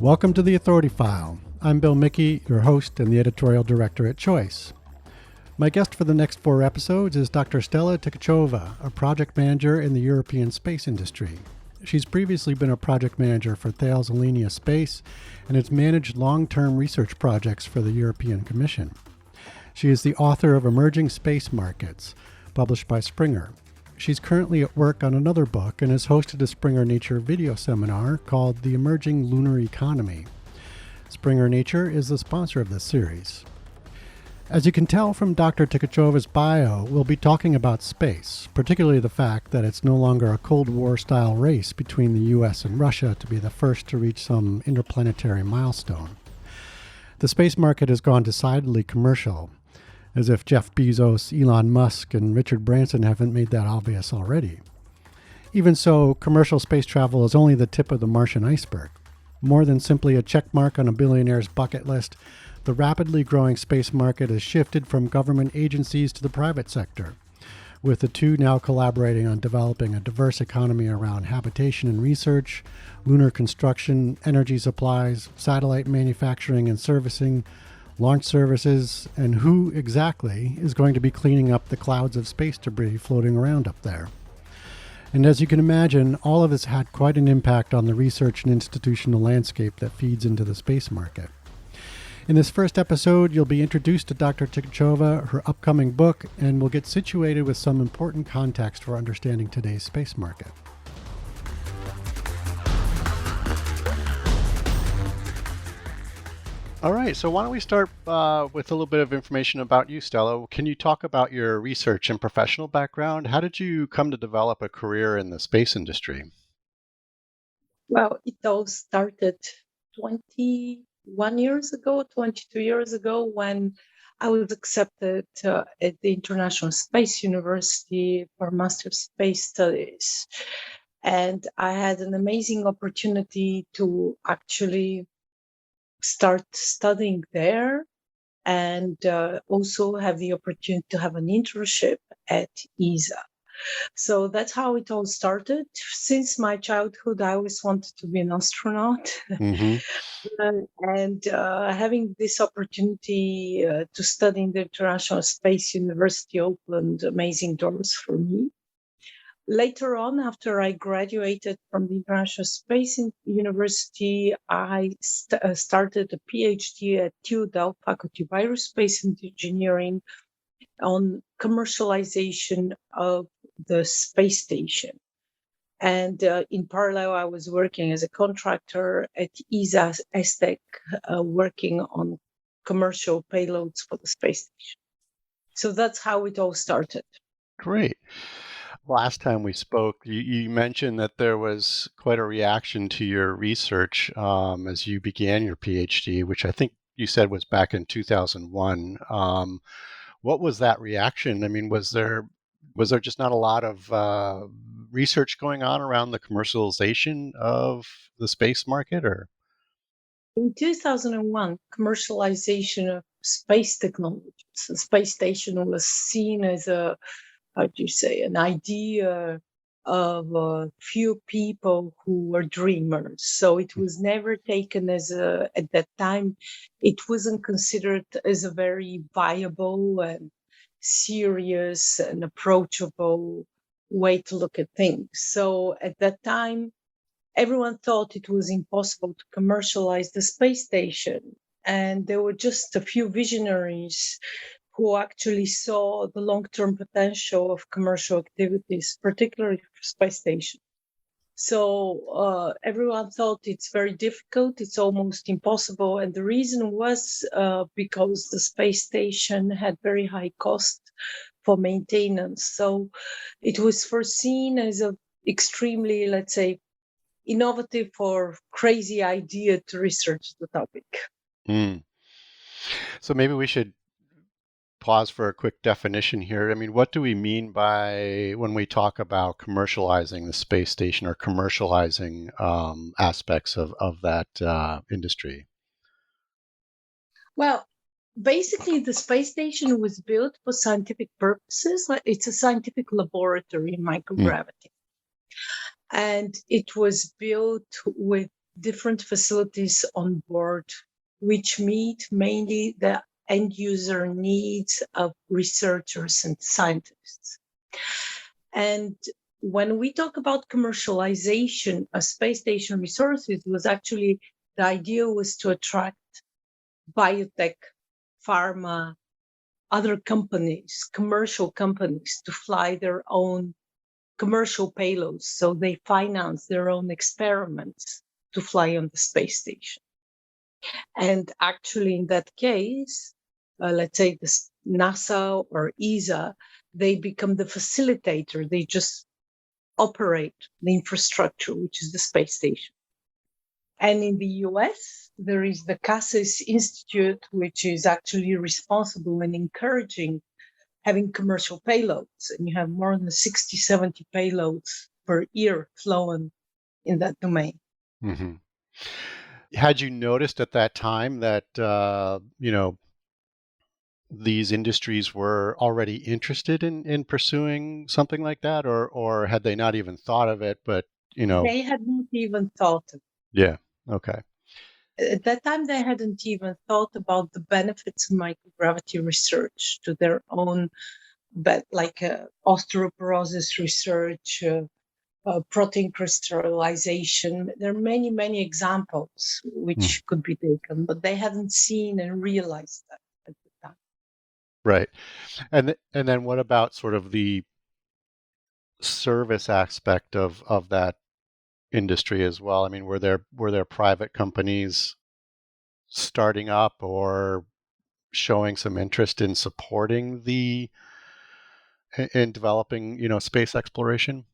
Welcome to the Authority File. I'm Bill Mickey, your host and the editorial director at Choice. My guest for the next 4 episodes is Dr. Stella Tkatchova, a project manager in the European space industry. She's previously been a project manager for Thales Alenia Space and has managed long-term research projects for the European Commission. She is the author of Emerging Space Markets, published by Springer. She's currently at work on another book and has hosted a Springer Nature video seminar called The Emerging Lunar Economy. Springer Nature is the sponsor of this series. As you can tell from Dr. Tkatchova's bio, we'll be talking about space, particularly the fact that it's no longer a Cold War-style race between the US and Russia to be the first to reach some interplanetary milestone. The space market has gone decidedly commercial, as if Jeff Bezos, Elon Musk, and Richard Branson haven't made that obvious already. Even so, commercial space travel is only the tip of the Martian iceberg. More than simply a check mark on a billionaire's bucket list, the rapidly growing space market has shifted from government agencies to the private sector, with the two now collaborating on developing a diverse economy around habitation and research, lunar construction, energy supplies, satellite manufacturing and servicing, launch services, and who exactly is going to be cleaning up the clouds of space debris floating around up there. And as you can imagine, all of this had quite an impact on the research and institutional landscape that feeds into the space market. In this first episode, you'll be introduced to Dr. Tkatchova, her upcoming book, and we'll get situated with some important context for understanding today's space market. All right, so why don't we start with a little bit of information about you, Stella. Can you talk about your research and professional background? How did you come to develop a career in the space industry? Well, it all started 21 years ago, 22 years ago, when I was accepted at the International Space University for Master of Space Studies. And I had an amazing opportunity to actually start studying there and also have the opportunity to have an internship at ESA. So that's how it all started. Since my childhood, I always wanted to be an astronaut. Mm-hmm. And having this opportunity to study in the International Space University opened amazing doors for me. Later on, after I graduated from the International Space University, I started a PhD at TU Delft Faculty of Aerospace Engineering on commercialization of the space station. And in parallel, I was working as a contractor at ESA ESTEC, working on commercial payloads for the space station. So that's how it all started. Great. Last time we spoke, you mentioned that there was quite a reaction to your research as you began your PhD, which I think you said was back in 2001. What was that reaction? I mean, was there just not a lot of research going on around the commercialization of the space market, or? In 2001, commercialization of space technologies, the space station was seen as an idea of a few people who were dreamers. So it was never taken as at that time, it wasn't considered as a very viable and serious and approachable way to look at things. So at that time, everyone thought it was impossible to commercialize the space station. And there were just a few visionaries who actually saw the long-term potential of commercial activities, particularly for space station. So everyone thought it's very difficult, it's almost impossible. And the reason was because the space station had very high cost for maintenance. So it was foreseen as an extremely, let's say, innovative or crazy idea to research the topic. So maybe we should pause for a quick definition here. I mean, what do we mean by when we talk about commercializing the space station or commercializing aspects of that industry? Well, basically, the space station was built for scientific purposes. It's a scientific laboratory in microgravity. And it was built with different facilities on board, which meet mainly the end user needs of researchers and scientists. And when we talk about commercialization of space station resources, was actually the idea was to attract biotech, pharma, other companies, commercial companies, to fly their own commercial payloads. So they finance their own experiments to fly on the space station. And actually, in that case, let's say this NASA or ESA, they become the facilitator. They just operate the infrastructure, which is the space station. And in the US, there is the CASIS Institute, which is actually responsible and encouraging having commercial payloads. And you have more than 60, 70 payloads per year flown in that domain. Mm-hmm. Had you noticed at that time that, these industries were already interested in pursuing something like that, or had they not even thought of it, but, They had not even thought of it. Yeah. Okay. At that time, they hadn't even thought about the benefits of microgravity research to their own, but like osteoporosis research, protein crystallization. There are many, many examples which could be taken, but they hadn't seen and realized that at the time. Right. And then what about sort of the service aspect of that industry as well? I mean, were there private companies starting up or showing some interest in supporting in developing, space exploration?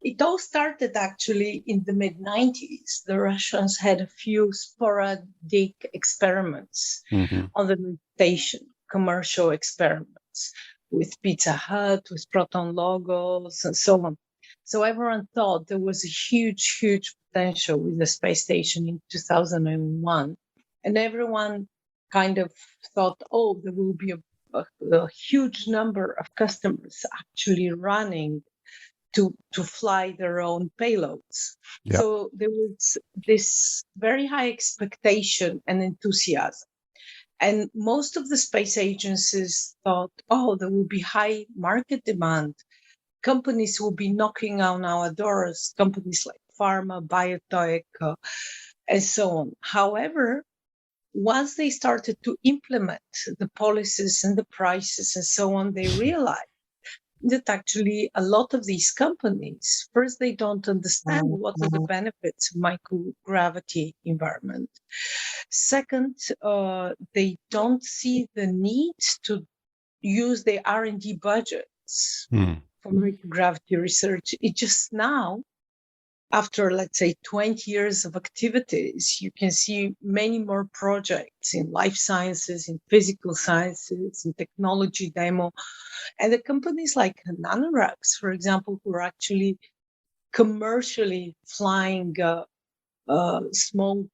It all started actually in the mid-90s. The Russians had a few sporadic experiments on the station, commercial experiments with Pizza Hut, with Proton Logos, and so on. So everyone thought there was a huge, huge potential with the space station in 2001. And everyone kind of thought, oh, there will be a huge number of customers actually running to fly their own payloads. Yep. So there was this very high expectation and enthusiasm. And most of the space agencies thought, oh, there will be high market demand. Companies will be knocking on our doors, companies like pharma, biotech, and so on. However, once they started to implement the policies and the prices and so on, they realized that actually a lot of these companies, first, they don't understand what are the benefits of microgravity environment. Second, they don't see the need to use their R&D budgets for microgravity research. It just now, after, let's say, 20 years of activities, you can see many more projects in life sciences, in physical sciences, in technology demo. And the companies like Nanorox, for example, who are actually commercially flying small,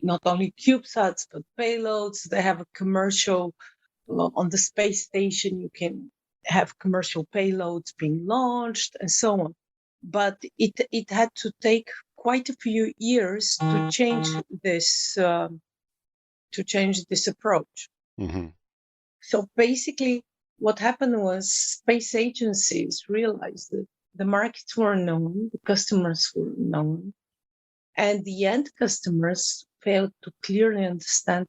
not only CubeSats, but payloads. They have a commercial, on the space station, you can have commercial payloads being launched and so on. But it had to take quite a few years to change this approach. So basically, what happened was space agencies realized that the markets were known, the customers were known, and the end customers failed to clearly understand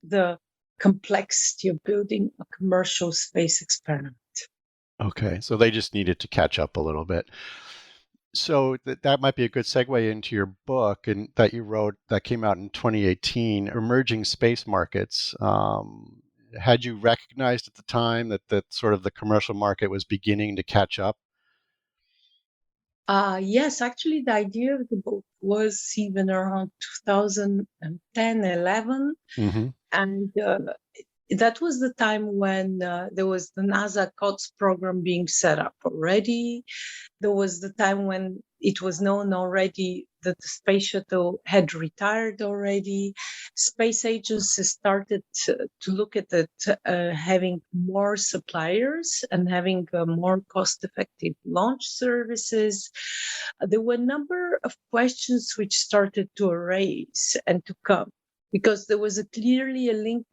the complexity of building a commercial space experiment. Okay, so they just needed to catch up a little bit. So that might be a good segue into your book and that you wrote that came out in 2018, Emerging Space Markets. Had you recognized at the time that sort of the commercial market was beginning to catch up? Yes, actually, the idea of the book was even around 2010, 11. And that was the time when there was the NASA COTS program being set up already. There was the time when it was known already that the space shuttle had retired already. Space agencies started to look at it, having more suppliers and having more cost-effective launch services. There were a number of questions which started to arise and to come, because there was clearly a link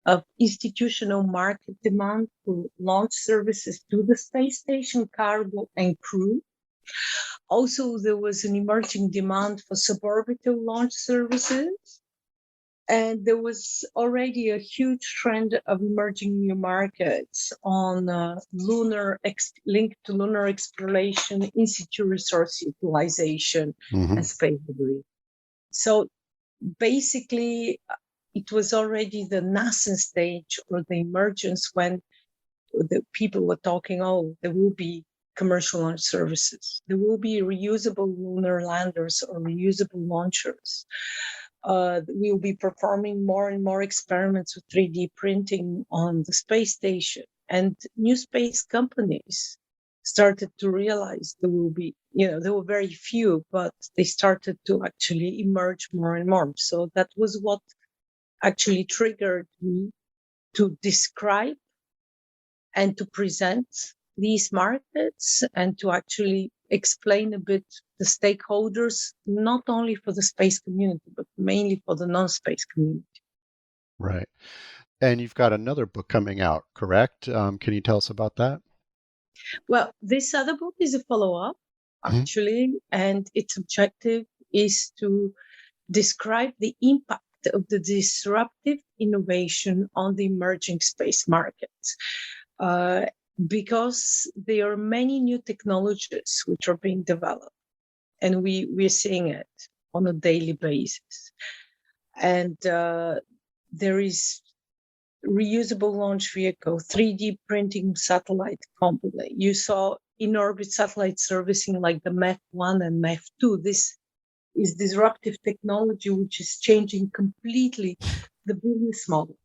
of institutional market demand for launch services to the space station, cargo, and crew. Also, there was an emerging demand for suborbital launch services. And there was already a huge trend of emerging new markets on linked to lunar exploration, in situ resource utilization, and space debris. So basically, it was already the nascent stage or the emergence when the people were talking, oh, there will be commercial launch services. There will be reusable lunar landers or reusable launchers. We'll be performing more and more experiments with 3D printing on the space station. And new space companies started to realize there will be, there were very few, but they started to actually emerge more and more. So that was what actually triggered me to describe and to present these markets and to actually explain a bit the stakeholders, not only for the space community, but mainly for the non-space community. Right. And you've got another book coming out, correct? Can you tell us about that? Well, this other book is a follow-up, actually, and its objective is to describe the impact of the disruptive innovation on the emerging space markets. Because there are many new technologies which are being developed, and we're seeing it on a daily basis. And there is reusable launch vehicle, 3D printing satellite company. You saw in-orbit satellite servicing like the MEF-1 and MEF-2. This is disruptive technology which is changing completely the business model.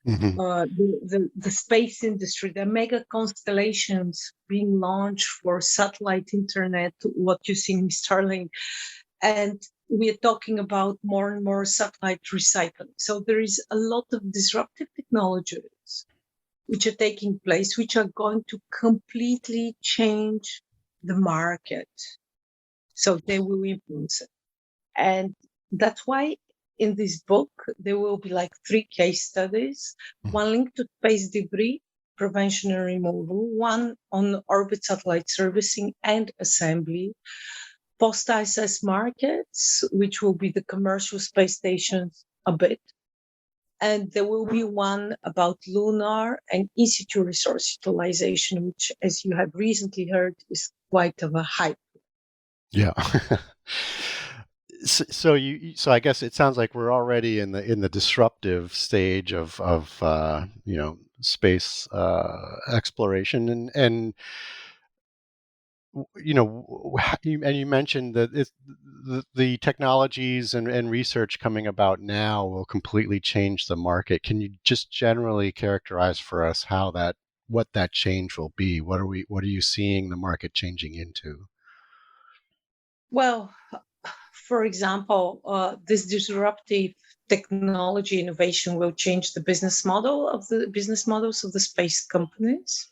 The space industry, the mega constellations being launched for satellite internet, what you see in Starlink, and we are talking about more and more satellite recycling. So there is a lot of disruptive technologies which are taking place, which are going to completely change the market. So they will influence it. And that's why in this book, there will be like 3 case studies, one linked to space debris prevention and removal, one on orbit satellite servicing and assembly, post-ISS markets, which will be the commercial space stations a bit. And there will be one about lunar and in situ resource utilization, which, as you have recently heard, is quite of a hype. Yeah. So I guess it sounds like we're already in the disruptive stage of space exploration, and you mentioned that the technologies and research coming about now will completely change the market. Can you just generally characterize for us what that change will be? What are you seeing the market changing into? Well, for example, this disruptive technology innovation will change the business models of the space companies.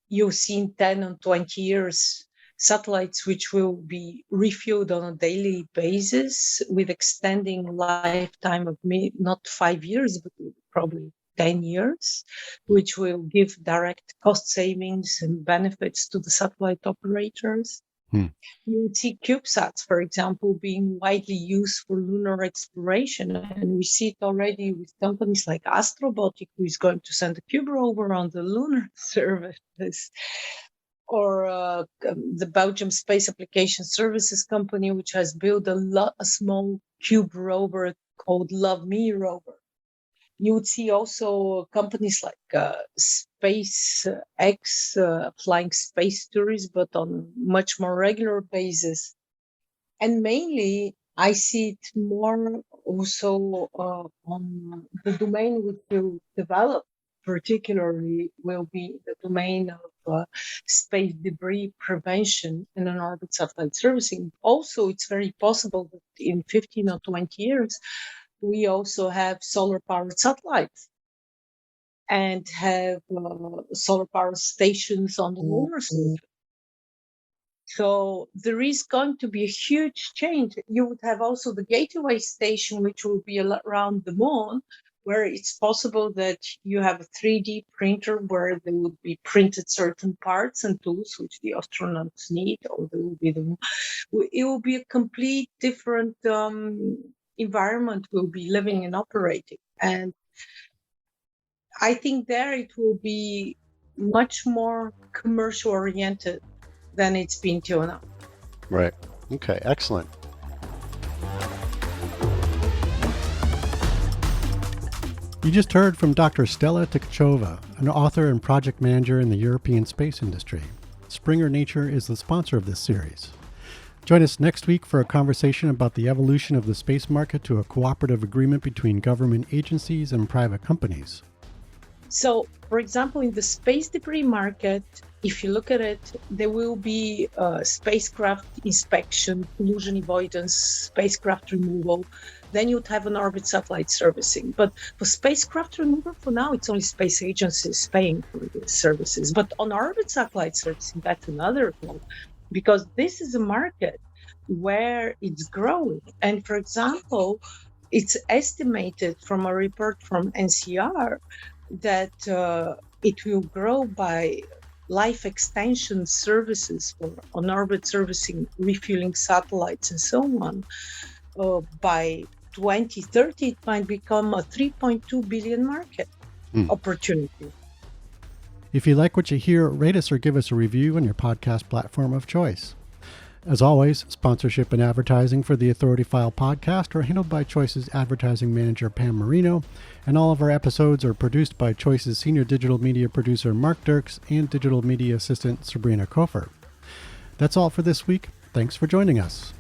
You'll see in 10 or 20 years satellites which will be refueled on a daily basis with extending lifetime of not 5 years, but probably 10 years, which will give direct cost savings and benefits to the satellite operators. You would see CubeSats, for example, being widely used for lunar exploration. And we see it already with companies like Astrobotic, who is going to send a cube rover on the lunar service, or the Belgium Space Application Services Company, which has built a small cube rover called Love Me rover. You would see also companies like SpaceX flying space tourists, but on much more regular basis. And mainly, I see it more also on the domain which will develop, particularly will be the domain of space debris prevention and on-orbit satellite servicing. Also, it's very possible that in 15 or 20 years, we also have solar-powered satellites and have solar power stations on the lunar surface. So there is going to be a huge change. You would have also the gateway station, which will be around the moon, where it's possible that you have a 3D printer where there would be printed certain parts and tools which the astronauts need, or there will be it will be a complete different environment we'll be living and operating. And I think there it will be much more commercial oriented than it's been till now. Right. Okay, excellent. You just heard from Dr. Stella Tkatchova, an author and project manager in the European space industry. Springer Nature is the sponsor of this series. Join us next week for a conversation about the evolution of the space market to a cooperative agreement between government agencies and private companies. So, for example, in the space debris market, if you look at it, there will be spacecraft inspection, pollution avoidance, spacecraft removal. Then you'd have an orbit satellite servicing. But for spacecraft removal, for now, it's only space agencies paying for the services. But on orbit satellite servicing, that's another thing, because this is a market where it's growing. And for example, it's estimated from a report from NCR that it will grow by life extension services for on-orbit servicing, refueling satellites, and so on. By 2030, it might become a 3.2 billion market opportunity. If you like what you hear, rate us or give us a review on your podcast platform of choice. As always, sponsorship and advertising for the Authority File podcast are handled by Choice's advertising manager, Pam Marino, and all of our episodes are produced by Choice's senior digital media producer, Mark Dirks, and digital media assistant, Sabrina Kofer. That's all for this week. Thanks for joining us.